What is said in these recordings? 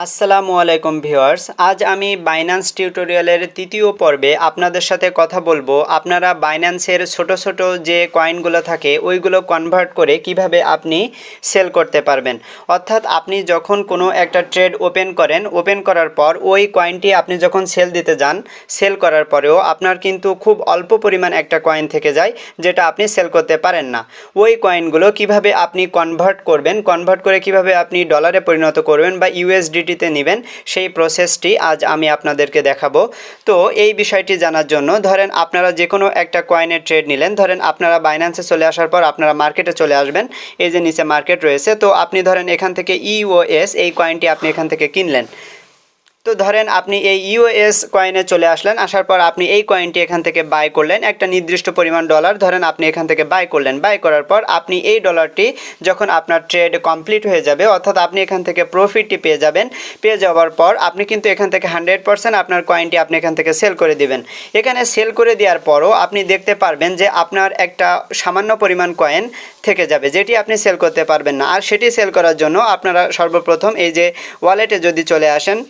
আসসালামু আলাইকুম ভিউয়ার্স, আজ আমি বাইন্যান্স টিউটোরিয়ালের তৃতীয় পর্বে আপনাদের সাথে কথা বলবো। আপনারা বাইন্যান্সের ছোট ছোট যে কয়েনগুলো থাকে ওইগুলো কনভার্ট করে কিভাবে আপনি সেল করতে পারবেন। অর্থাৎ আপনি যখন কোনো একটা ট্রেড ওপেন করার পর ওই কয়েনটি আপনি যখন সেল দিতে যান, সেল করার পরেও আপনার কিন্তু খুব অল্প পরিমাণ একটা কয়েন থেকে যায় যেটা আপনি সেল করতে পারেন না। ওই কয়েনগুলো কিভাবে আপনি কনভার্ট করে কিভাবে আপনি ডলারে পরিণত করবেন বা USDT নেবেন, সেই প্রসেসটি আজ আমি আপনাদেরকে দেখাবো। তো এই বিষয়টি জানার জন্য ধরেন আপনারা যে কোনো একটা কয়েনের ট্রেড নিলেন, ধরেন আপনারা বাইন্যান্সে চলে আসার পর আপনারা মার্কেটে চলে আসবেন। এই যে নিচে মার্কেট রয়েছে, তো আপনি ধরেন এখান থেকে EOS এই কয়েনটি আপনি এখান থেকে কিনলেন। তো ধরেন আপনি এই ইউএস কয়েনে চলে আসলেন, আসার পর আপনি এই কয়েনটি এখান থেকে বাই করলেন একটা নির্দিষ্ট পরিমাণ ডলার, ধরেন আপনি এখান থেকে বাই করলেন। বাই করার পর আপনি এই ডলারটি যখন আপনার ট্রেড কমপ্লিট হয়ে যাবে, অর্থাৎ আপনি এখান থেকে প্রফিটটি পেয়ে যাবেন। পেয়ে যাওয়ার পর আপনি কিন্তু এখান থেকে 100% আপনার কয়েনটি আপনি এখান থেকে সেল করে দিবেন। এখানে সেল করে দেওয়ার পরও আপনি দেখতে পারবেন যে আপনার একটা সামান্য পরিমাণ কয়েন থেকে যাবে যেটি আপনি সেল করতে পারবেন না। আর সেটি সেল করার জন্য আপনারা সর্বপ্রথম এই যে ওয়ালেটে যদি চলে আসেন,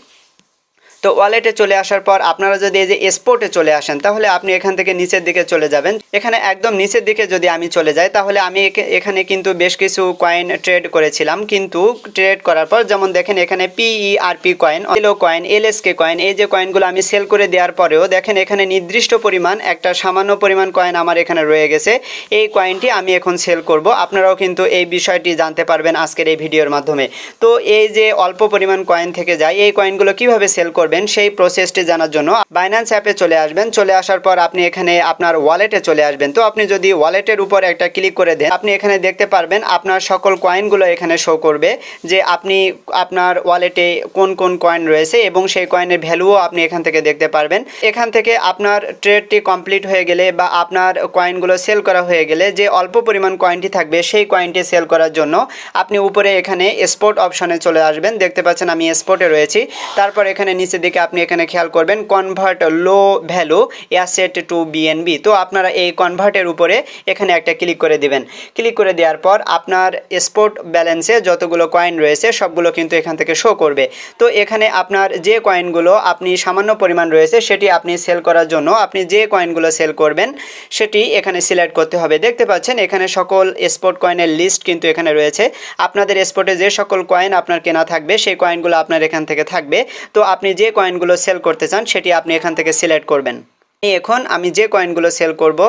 তো ওয়ালেটে চলে আসার পর আপনারা যদি এই যে স্পটে চলে আসেন, তাহলে আপনি এখান থেকে নিচের দিকে চলে যাবেন। এখানে একদম নিচের দিকে যদি আমি চলে যাই, তাহলে আমি এখানে কিন্তু বেশ কিছু কয়েন ট্রেড করেছিলাম। কিন্তু ট্রেড করার পর যেমন দেখেন এখানে PERP কয়েন, এলো কয়েন, LSK কয়েন, এই যে কয়েনগুলো আমি সেল করে দেওয়ার পরেও দেখেন এখানে নির্দিষ্ট পরিমাণ একটা সামান্য পরিমাণ কয়েন আমার এখানে রয়ে গেছে। এই কয়েনটি আমি এখন সেল করব। আপনারাও কিন্তু এই বিষয়টি জানতে পারবেন আজকের এই ভিডিওর মাধ্যমে। তো এই যে অল্প পরিমাণ কয়েন থেকে যায়, এই কয়েনগুলো কিভাবে সেল করবেন সেই প্রসেসটি জানার জন্য বাইন্যান্স অ্যাপে চলে আসবেন। চলে আসার পর আপনি এখানে আপনার ওয়ালেটে চলে আসবেন। তো আপনি যদি ওয়ালেটের উপর একটা ক্লিক করে দেন, আপনি এখানে দেখতে পারবেন আপনার সকল কয়েনগুলো এখানে শো করবে যে আপনি আপনার ওয়ালেটে কোন কোন কয়েন রয়েছে এবং সেই কয়েনের ভ্যালুও আপনি এখান থেকে দেখতে পারবেন। এখান থেকে আপনার ট্রেডটি কমপ্লিট হয়ে গেলে বা আপনার কয়েনগুলো সেল করা হয়ে গেলে যে অল্প পরিমাণ কয়েনটি থাকবে সেই কয়েনটি সেল করার জন্য আপনি উপরে এখানে স্পট অপশনে চলে আসবেন। দেখতে পাচ্ছেন আমি স্পটে রয়েছি। তারপর এখানে নিচে দিকে আপনি এখানে খেয়াল করবেন কনভার্ট লো ভ্যালু অ্যাসেট টু BNB। তো আপনারা এই কনভার্টের উপরে এখানে একটা ক্লিক করে দিবেন। ক্লিক করে দেওয়ার পর আপনার স্পট ব্যালেন্সে যতগুলো কয়েন রয়েছে সবগুলো কিন্তু এখান থেকে শো করবে। তো এখানে আপনার যে কয়েনগুলো আপনি সামান্য পরিমাণ রয়েছে সেটি আপনি সেল করার জন্য আপনি যে কয়েনগুলো সেল করবেন সেটি এখানে সিলেক্ট করতে হবে। দেখতে পাচ্ছেন এখানে সকল স্পট কয়েনের লিস্ট কিন্তু এখানে রয়েছে। আপনাদের স্পটে যে সকল কয়েন আপনার কেনা থাকবে সেই কয়েনগুলো আপনার এখান থেকে থাকবে। তো আপনি যে কয়েনগুলো সেল করতে চান সেটি আপনি এখান থেকে সিলেক্ট করবেন। এখন আমি যে কয়েনগুলো সেল করব,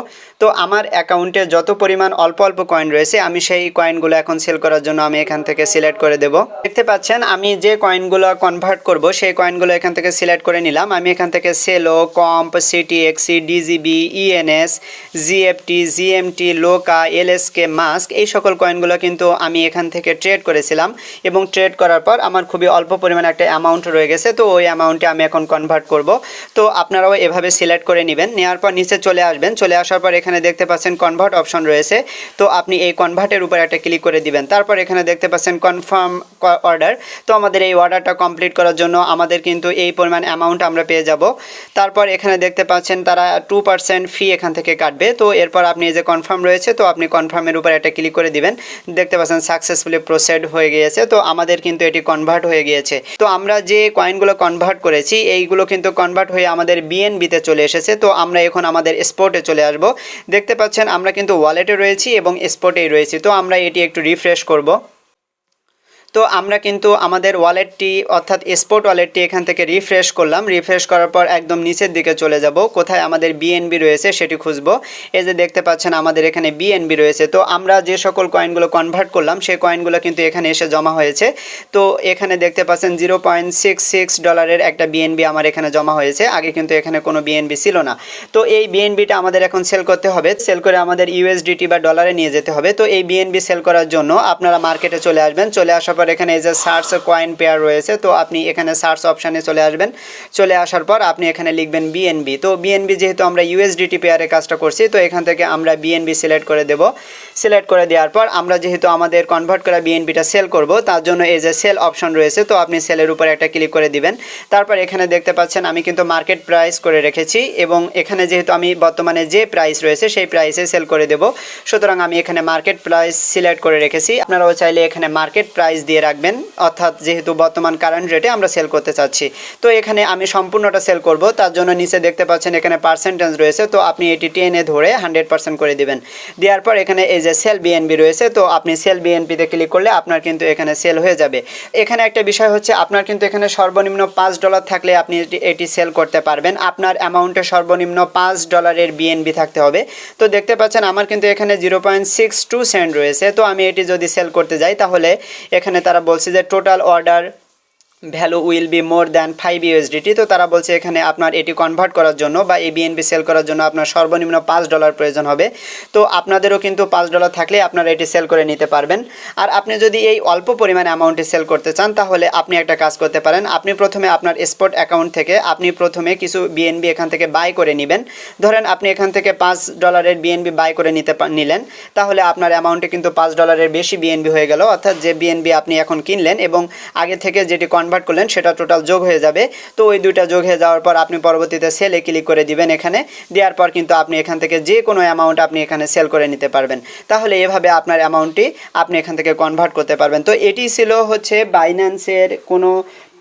তো আমার অ্যাকাউন্টে যত পরিমাণ অল্প অল্প কয়েন রয়েছে আমি সেই কয়েনগুলো এখন সেল করার জন্য আমি এখান থেকে সিলেক্ট করে দেব। দেখতে পাচ্ছেন আমি যে কয়েনগুলো কনভার্ট করব সেই কয়েনগুলো এখান থেকে সিলেক্ট করে নিলাম। আমি এখান থেকে Celo, Comp, CTXC, DGB, ENS, GFT, GMT, Loka, LSK, Mask, এই সকল কয়েনগুলো কিন্তু আমি এখান থেকে ট্রেড করেছিলাম এবং ট্রেড করার পর আমার খুবই অল্প পরিমাণ একটা অ্যামাউন্ট রয়ে গেছে। তো ওই অ্যামাউন্টে আমি এখন কনভার্ট করব। তো আপনারাও এভাবে সিলেক্ট করে নেবেন। নেওয়ার পর নিচে চলে আসবেন। চলে আসার পর এখানে দেখতে পাচ্ছেন কনভার্ট অপশন রয়েছে। তো আপনি এই কনভার্টের উপর একটা ক্লিক করে দিবেন। তারপর এখানে দেখতে পাচ্ছেন কনফার্ম অর্ডার। তো আমাদের এই অর্ডারটা কমপ্লিট করার জন্য আমাদের কিন্তু এই পরিমাণ অ্যামাউন্ট আমরা পেয়ে যাব। তারপর এখানে দেখতে পাচ্ছেন তারা 2% ফি এখান থেকে কাটবে। তো এরপর আপনি এই যে কনফার্ম রয়েছে, তো আপনি কনফার্মের উপর একটা ক্লিক করে দিবেন। দেখতে পাচ্ছেন সাকসেসফুলি প্রসেড হয়ে গিয়েছে। তো আমাদের কিন্তু এটি কনভার্ট হয়ে গিয়েছে। তো আমরা যে কয়েনগুলো কনভার্ট করেছি এইগুলো কিন্তু কনভার্ট হয়ে আমাদের BNB-তে চলে এসেছে। তো আমরা এখন আমাদের স্পটে চলে আসব। দেখতে পাচ্ছেন আমরা কিন্তু ওয়ালেটে রয়েছি এবং স্পটেই রয়েছি। তো আমরা এটি একটু রিফ্রেশ করব। তো আমরা কিন্তু আমাদের ওয়ালেটটি অর্থাৎ স্পট ওয়ালেটটি এখান থেকে রিফ্রেশ করলাম। রিফ্রেশ করার পর একদম নিচের দিকে চলে যাব, কোথায় আমাদের BNB রয়েছে সেটি খুঁজব। এই যে দেখতে পাচ্ছেন আমাদের এখানে BNB রয়েছে। তো আমরা যে সকল কয়েনগুলো কনভার্ট করলাম সেই কয়েনগুলো কিন্তু এখানে এসে জমা হয়েছে। তো এখানে দেখতে পাচ্ছেন $0.66 একটা BNB আমার এখানে জমা হয়েছে। আগে কিন্তু এখানে কোনো BNB ছিল না। তো এই BNBটা আমাদের এখন সেল করতে হবে। সেল করে আমাদের USDT বা ডলারে নিয়ে যেতে হবে। তো এই BNB সেল করার জন্য আপনারা মার্কেটে চলে আসবেন। চলে আসার পর এখানে এই যে সার্চ কয়েন পেয়ার রয়েছে, তো আপনি এখানে সার্চ অপশানে চলে আসবেন। চলে আসার পর আপনি এখানে লিখবেন BNB। তো BNB যেহেতু আমরা USDT পেয়ারে কাজটা করছি, তো এখান থেকে আমরা BNB সিলেক্ট করে দেব। সিলেক্ট করে দেওয়ার পর আমরা যেহেতু আমাদের কনভার্ট করা BNBটা সেল করব, তার জন্য এই যে সেল অপশন রয়েছে, তো আপনি সেলের উপরে একটা ক্লিক করে দিবেন। তারপর এখানে দেখতে পাচ্ছেন আমি কিন্তু মার্কেট প্রাইস করে রেখেছি এবং এখানে যেহেতু আমি বর্তমানে যে প্রাইস রয়েছে সেই প্রাইসে সেল করে দেব, সুতরাং আমি এখানে মার্কেট প্রাইস সিলেক্ট করে রেখেছি। আপনারাও চাইলে এখানে মার্কেট প্রাইস দিয়ে রাখবেন, অর্থাৎ যেহেতু বর্তমান কারেন্ট রেটে আমরা সেল করতে চাচ্ছি। তো এখানে আমি সম্পূর্ণটা সেল করব, তার জন্য নিচে দেখতে পাচ্ছেন এখানে পার্সেন্টেজ রয়েছে, তো আপনি এটি টেনে ধরে 100% করে দিবেন। দেওয়ার পর এখানে এই যে সেল বিএনবি রয়েছে, তো আপনি সেল বিএনপিতে ক্লিক করলে আপনার কিন্তু এখানে সেল হয়ে যাবে। এখানে একটা বিষয় হচ্ছে আপনার কিন্তু এখানে সর্বনিম্ন $5 থাকলে আপনি এটি সেল করতে পারবেন। আপনার অ্যামাউন্টে সর্বনিম্ন $5 বিএনবি থাকতে হবে। তো দেখতে পাচ্ছেন আমার কিন্তু এখানে 0.62 সেন্ট রয়েছে। তো আমি এটি যদি সেল করতে যাই তাহলে এখানে তারা বলছে যে total order value will be more than 5 USDT। তো তারা বলছে এখানে আপনার এটি কনভার্ট করার জন্য বা এই বিএনবি সেল করার জন্য আপনার সর্বনিম্ন $5 প্রয়োজন হবে। তো আপনাদেরও কিন্তু $5 থাকলে আপনারা এটি সেল করে নিতে পারবেন। আর আপনি যদি এই অল্প পরিমাণ অ্যামাউন্টে সেল করতে চান তাহলে আপনি একটা কাজ করতে পারেন। আপনি প্রথমে আপনার স্পট অ্যাকাউন্ট থেকে আপনি প্রথমে কিছু বিএনবি এখান থেকে বাই করে নেবেন। ধরেন আপনি এখান থেকে $5 বিএনবি বাই করে নিলেন, তাহলে আপনার অ্যামাউন্টে কিন্তু $5 বেশি বিএনবি হয়ে গেল, অর্থাৎ যে বিএনবি আপনি এখন কিনলেন এবং আগে থেকে যেটি কনভার্ট করলেন সেটা টোটাল যোগ হয়ে যাবে। তো ওই দুইটা যোগ হয়ে যাওয়ার পর আপনি পরবর্তীতে সেলে ক্লিক করে দিবেন। এখানে দেওয়ার পর কিন্তু আপনি এখান থেকে যে কোনো অ্যামাউন্ট আপনি এখানে সেল করে নিতে পারবেন। তাহলে এভাবে আপনার অ্যামাউন্টটি আপনি এখান থেকে কনভার্ট করতে পারবেন। তো এটি ছিল হচ্ছে বাইন্যান্সের কোনো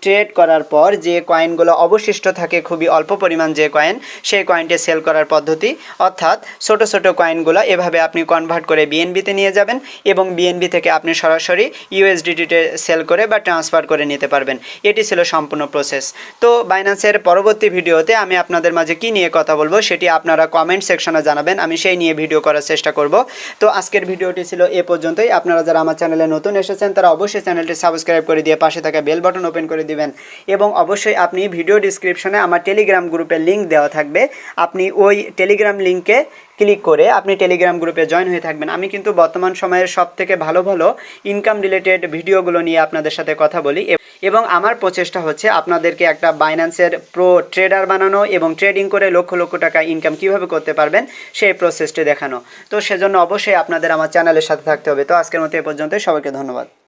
ট্রেড করার পর যে কয়েনগুলো অবশিষ্ট থাকে, খুবই অল্প পরিমাণ যে কয়েন, সেই কয়েনটি সেল করার পদ্ধতি। অর্থাৎ ছোট ছোট কয়েনগুলো এভাবে আপনি কনভার্ট করে বিএনবিতে নিয়ে যাবেন এবং বিএনবি থেকে আপনি সরাসরি ইউএসডিটিতে সেল করে বা ট্রান্সফার করে নিতে পারবেন। এটি ছিল সম্পূর্ণ প্রসেস। তো বাইন্যান্সের পরবর্তী ভিডিওতে আমি আপনাদের মাঝে কী নিয়ে কথা বলবো সেটি আপনারা কমেন্ট সেকশনে জানাবেন, আমি সেই নিয়ে ভিডিও করার চেষ্টা করব। তো আজকের ভিডিওটি ছিল এ পর্যন্তই। আপনারা যারা আমার চ্যানেলে নতুন এসেছেন তারা অবশ্যই চ্যানেলটি সাবস্ক্রাইব করে দিয়ে পাশে থাকা বেল বাটন ওপেন করে দিবেন এবং অবশ্যই আপনি ভিডিও ডিসক্রিপশনে আমার টেলিগ্রাম গ্রুপের লিঙ্ক দেওয়া থাকবে, আপনি ওই টেলিগ্রাম লিঙ্কে ক্লিক করে আপনি টেলিগ্রাম গ্রুপে জয়েন হয়ে থাকবেন। আমি কিন্তু বর্তমান সময়ের সবথেকে ভালো ভালো ইনকাম রিলেটেড ভিডিওগুলো নিয়ে আপনাদের সাথে কথা বলি এবং আমার প্রচেষ্টা হচ্ছে আপনাদেরকে একটা বাইন্যান্সের প্রো ট্রেডার বানানো এবং ট্রেডিং করে লক্ষ লক্ষ টাকা ইনকাম কিভাবে করতে পারবেন সেই প্রসেসটি দেখানো। তো সেজন্য অবশ্যই আপনাদের আমার চ্যানেলের সাথে থাকতে হবে। তো আজকের মতো এ পর্যন্তই, সবাইকে ধন্যবাদ।